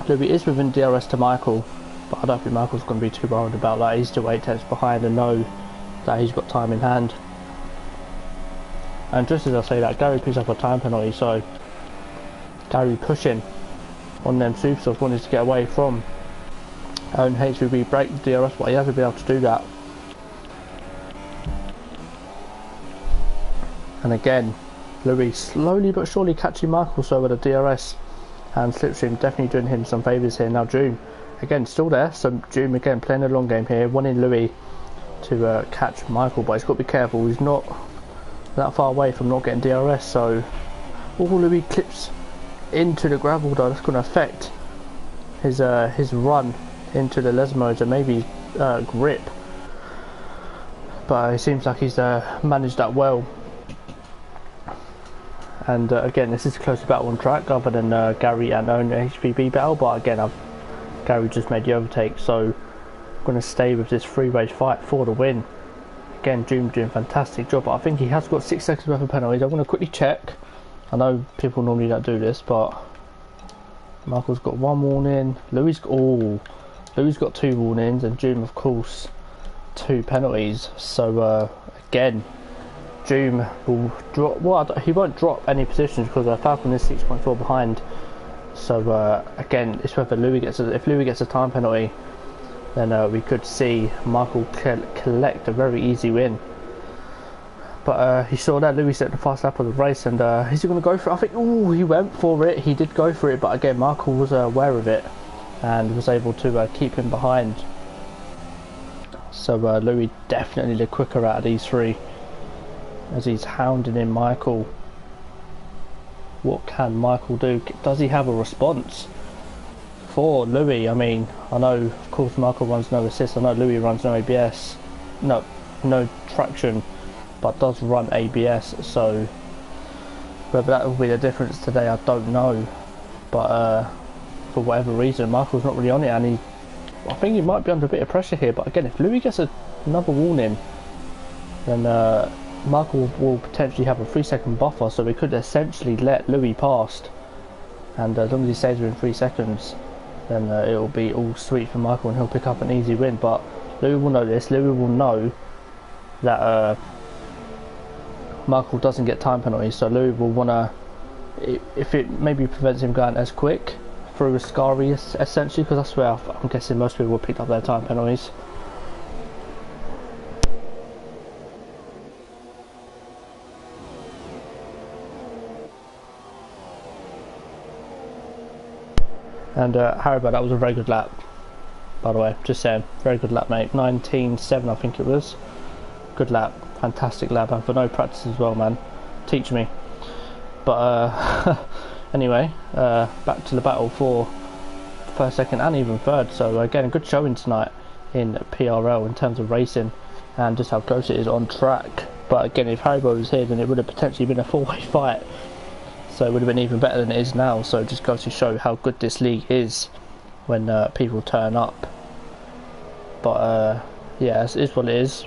Louis is within DRS to Michael, but I don't think Michael's going to be too worried about that. He's still 8 tenths behind and know that he's got time in hand. And just as I say that, Gary picks up a time penalty, so Gary pushing on them supersofts, wanting to get away from own HVB break the DRS, but he hasn't been able to do that. And again, Louis slowly but surely catching Michael, so with a DRS and slipstream definitely doing him some favours here. Now Joom again still there, so Joom again playing a long game here, wanting Louis to catch Michael, but he's got to be careful. He's not that far away from not getting DRS, so Louis clips into the gravel though. That's going to affect his run into the Lesmos and maybe grip, but it seems like he's managed that well. And again, this is a close battle on track other than Gary and own HVB battle, but again Gary just made the overtake, so going to stay with this three-way fight for the win. Again, Doom doing a fantastic job, but I think he has got 6 seconds worth of penalties. I'm going to quickly check. I know people normally don't do this, but Michael's got 1 warning. Louis got 2 warnings, and Doom, of course, 2 penalties. So again, Doom will drop. Well, he won't drop any positions because Falcon is 6.4 behind. So again, it's whether if Louis gets a time penalty, then we could see Michael collect a very easy win. But he saw that Louis set the fast lap of the race, and is he going to go for it? I think, he went for it. He did go for it, but again, Michael was aware of it and was able to keep him behind. So Louis definitely the quicker out of these 3, as he's hounding in Michael. What can Michael do? Does he have a response for Louis? I mean, I know, of course, Michael runs no assist. I know Louis runs no ABS, no traction, but does run ABS. So whether that will be the difference today, I don't know. But for whatever reason, Michael's not really on it, and I think he might be under a bit of pressure here. But again, if Louis gets another warning, then Michael will potentially have a 3-second buffer, so we could essentially let Louis past, and as long as he stays within 3 seconds, then it will be all sweet for Michael and he'll pick up an easy win. But Louis will know this. Louis will know that Michael doesn't get time penalties, so Louis will want to, if it maybe prevents him going as quick through Ascari essentially, because that's where I'm guessing most people will pick up their time penalties. And Haribo, that was a very good lap, by the way, just saying, very good lap, mate. 19.7 I think it was. Good lap, fantastic lap, and for no practice as well, man. Teach me. But anyway, back to the battle for first, second and even third. So again, a good showing tonight in PRL in terms of racing and just how close it is on track. But again, if Haribo was here, then it would have potentially been a 4-way fight. So it would have been even better than it is now. So it just goes to show how good this league is when people turn up. But yeah, it is what it is.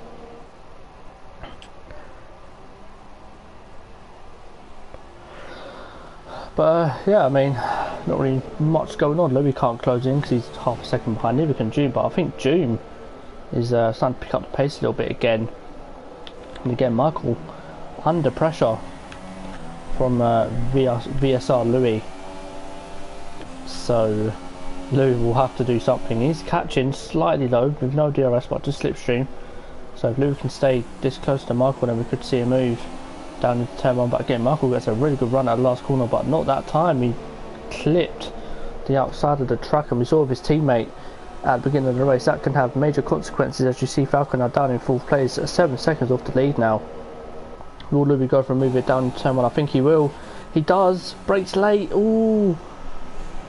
But yeah, I mean, not really much going on. Louis can't close in because he's half a second behind. Neither can June, but I think June is starting to pick up the pace a little bit again. And again, Michael under pressure from VSR Louis, so Louis will have to do something. He's catching slightly low with no DRS but just slipstream, so if Louis can stay this close to Michael, then we could see a move down into turn 1. But again, Michael gets a really good run at the last corner, but not that time. He clipped the outside of the track, and we saw with his teammate at the beginning of the race that can have major consequences, as you see Falcon now down in 4th place at 7 seconds off the lead now. Will Louis go for a move it down to turn 1? I think he will. He does. Brakes late. Ooh,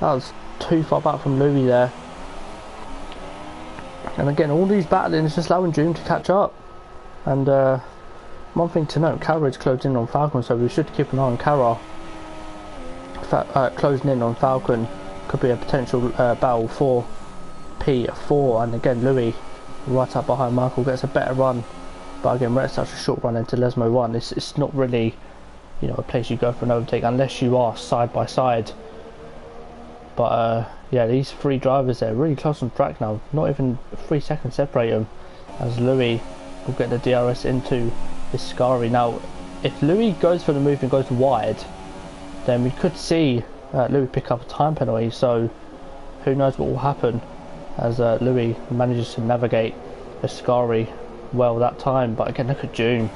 that was too far back from Louis there. And again, all these battling is just allowing June to catch up. And one thing to note, Cara is closed in on Falcon, so we should keep an eye on Cara. Closing in on Falcon could be a potential battle for P4. And again, Louis right up behind Michael gets a better run. But again, when it's such a short run into Lesmo 1, it's not really, you know, a place you go for an overtake unless you are side by side. But yeah, these 3 drivers there really close on track now. Not even 3 seconds separate them, as Louis will get the DRS into this Ascari. Now, if Louis goes for the move and goes wide, then we could see Louis pick up a time penalty. So who knows what will happen as Louis manages to navigate Ascari well that time. But again, look at June.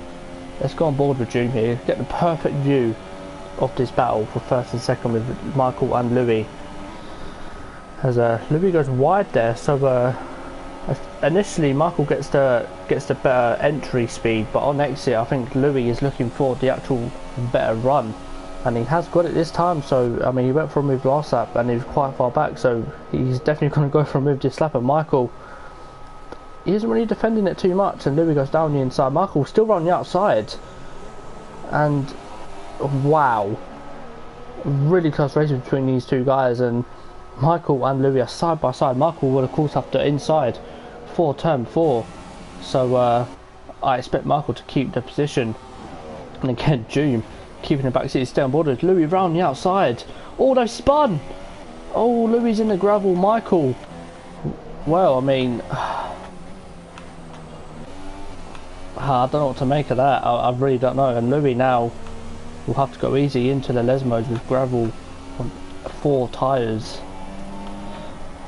Let's go on board with June here, get the perfect view of this battle for first and second with Michael and Louis, as Louis goes wide there. So initially Michael gets the better entry speed, but on exit I think Louis is looking for the actual better run, and he has got it this time. So I mean, he went for a move last lap and he was quite far back, so he's definitely going to go for a move this lap. And Michael, he isn't really defending it too much, and Louis goes down the inside. Michael still running the outside, and wow, really close race between these two guys, and Michael and Louis are side by side. Michael would of course have to inside 4 turn 4, so I expect Michael to keep the position. And again, Doom keeping the back seat, stay on board with Louis round the outside. Oh, they spun! Oh, Louis in the gravel. Michael, well, I mean, I don't know what to make of that. I really don't know. And Louis now will have to go easy into the Lesmos with gravel on 4 tyres.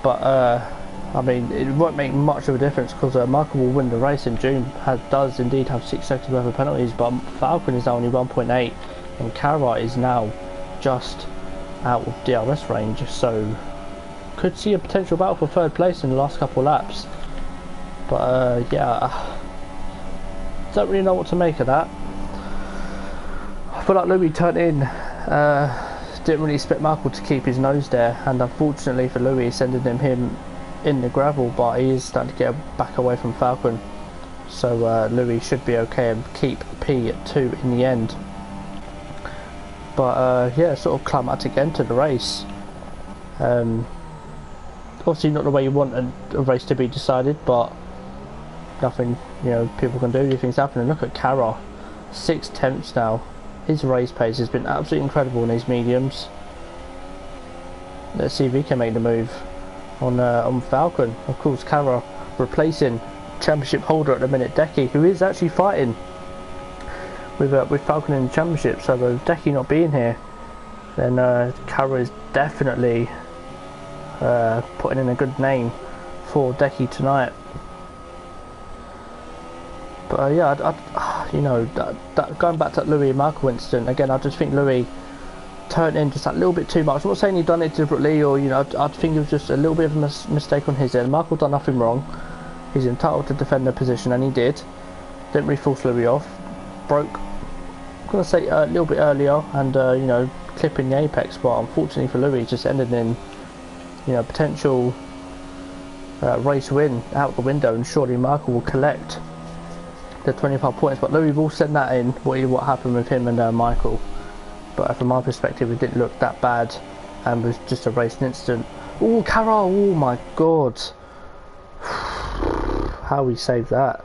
But I mean, it won't make much of a difference because Michael will win the race, and Doom does indeed have 6 seconds worth of penalties. But Falcon is now only 1.8, and Cara is now just out of DRS range, so could see a potential battle for 3rd place in the last couple of laps. But yeah, don't really know what to make of that. I feel like Louis turned in, didn't really expect Michael to keep his nose there, and unfortunately for Louis, it's ended him in the gravel, but he is starting to get back away from Falcon, so Louis should be okay and keep P2 in the end. But yeah, sort of climatic end to the race. Obviously not the way you want a race to be decided, but nothing, you know, people can do. These things happen. And look at Cara, 6 tenths now. His race pace has been absolutely incredible in these mediums. Let's see if he can make the move on Falcon. Of course, Cara replacing championship holder at the minute, Decky, who is actually fighting with Falcon in the championship. So with Decky not being here, then Cara is definitely putting in a good name for Decky tonight. But yeah, you know, that going back to that Louis and Michael incident again, I just think Louis turned in just that little bit too much. I'm not saying he done it deliberately, or you know, I think it was just a little bit of a mistake on his end. Michael done nothing wrong. He's entitled to defend the position, and he did. Didn't really force Louis off. Broke, I'm gonna say a little bit earlier, and you know, clipping the apex. But unfortunately for Louis, it just ended in, you know, potential race win out the window, and surely Michael will collect the 25 points. But Louis will send that in. What happened with him and Michael. But from my perspective, it didn't look that bad, and was just a racing incident. Oh, Cara! Oh my God! How he saved that,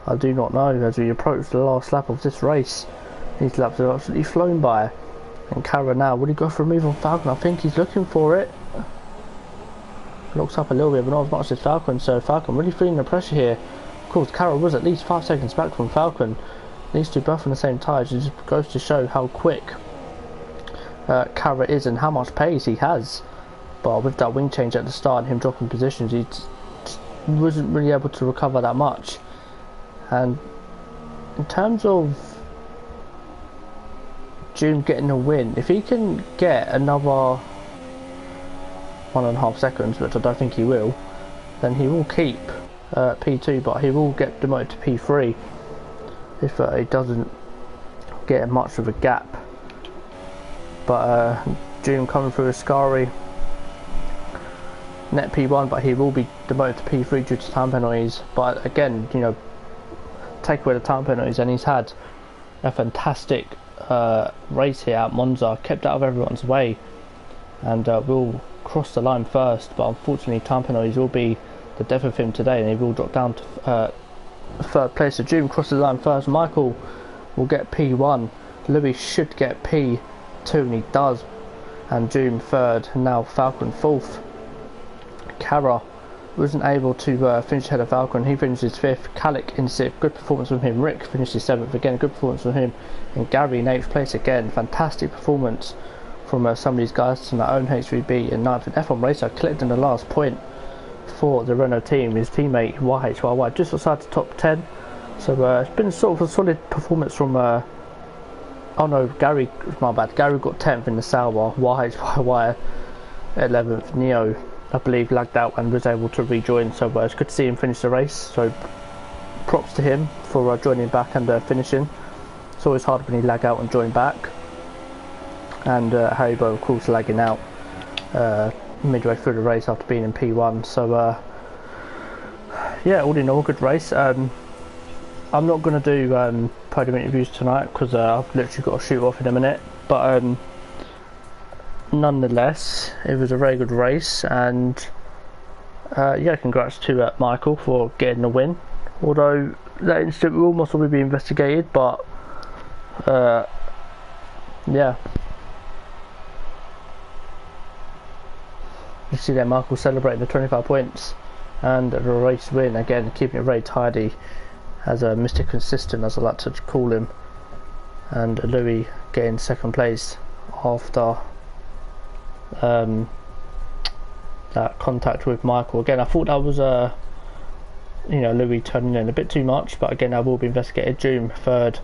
I do not know. As we approach the last lap of this race, these laps are absolutely flown by. And Cara now, will he go for a move on Falcon? I think he's looking for it. Looks up a little bit, but not as much as Falcon. So Falcon really feeling the pressure here. Of course, Cara was at least 5 seconds back from Falcon. These two both on the same tyres. It just goes to show how quick Cara is and how much pace he has. But with that wing change at the start and him dropping positions, he wasn't really able to recover that much. And in terms of June getting a win, if he can get another 1.5 seconds, which I don't think he will, then he will keep P2, but he will get demoted to P3 if he doesn't get much of a gap. But June coming through Ascari, net P1, but he will be demoted to P3 due to time penalties. But again, you know, take away the time penalties, and he's had a fantastic race here at Monza, kept out of everyone's way, and will cross the line first. But unfortunately, time penalties will be the death of him today, and he will drop down to 3rd place. So June crosses the line first. Michael will get P1. Louis should get P2, and he does. And June 3rd, and now Falcon 4th. Cara wasn't able to finish ahead of Falcon. He finishes 5th. Calic in 6th. Good performance from him. Rick finishes 7th. Again, good performance from him. And Gary in 8th place again. Fantastic performance from some of these guys. And their own H3B in 9th. And F1 Racer collecting the last point for the Renault team. His teammate YHYY just outside the top 10. So it's been sort of a solid performance from oh no, Gary, my bad, Gary got 10th in the Sauber. YHYY 11th. Neo, I believe, lagged out and was able to rejoin, so it's good to see him finish the race. So props to him for joining back and finishing. It's always hard when you lag out and join back. And Haribo, of course, lagging out midway through the race after being in P1. So yeah, all in all, good race. I'm not going to do podium interviews tonight because I've literally got to shoot off in a minute, but nonetheless, it was a very good race, and Yeah, congrats to Michael for getting the win. Although that incident will almost probably be investigated, but yeah. You see there Michael celebrating the 25 points and the race win, again keeping it very tidy as Mr. Consistent, as I like to call him, and Louis getting second place after that contact with Michael. Again, I thought that was Louis turning in a bit too much, but again that will be investigated. Doom third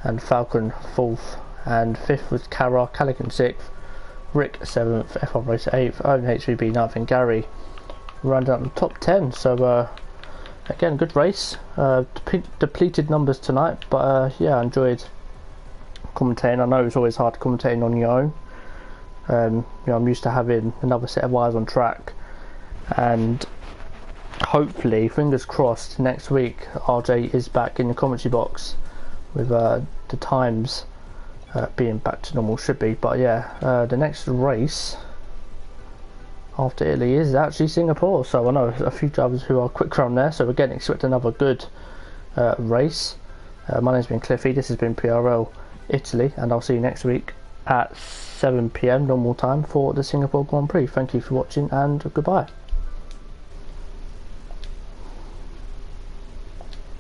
and Falcon fourth, and fifth was Callaghan sixth, Rick 7th, F1 Racer 8th, Owen HVB 9th, and Gary rounded up the top 10. So again, good race. Depleted numbers tonight, but yeah, I enjoyed commentating. I know it's always hard commentating on your own. I'm used to having another set of eyes on track, and hopefully, fingers crossed, next week RJ is back in the commentary box with the times being back to normal, should be. But yeah, the next race after Italy is actually Singapore, so I know a few drivers who are quick around there, so again expect another good race. My name's been Cliffy, this has been PRL Italy, and I'll see you next week at 7 PM normal time for the Singapore Grand Prix. Thank you for watching and goodbye.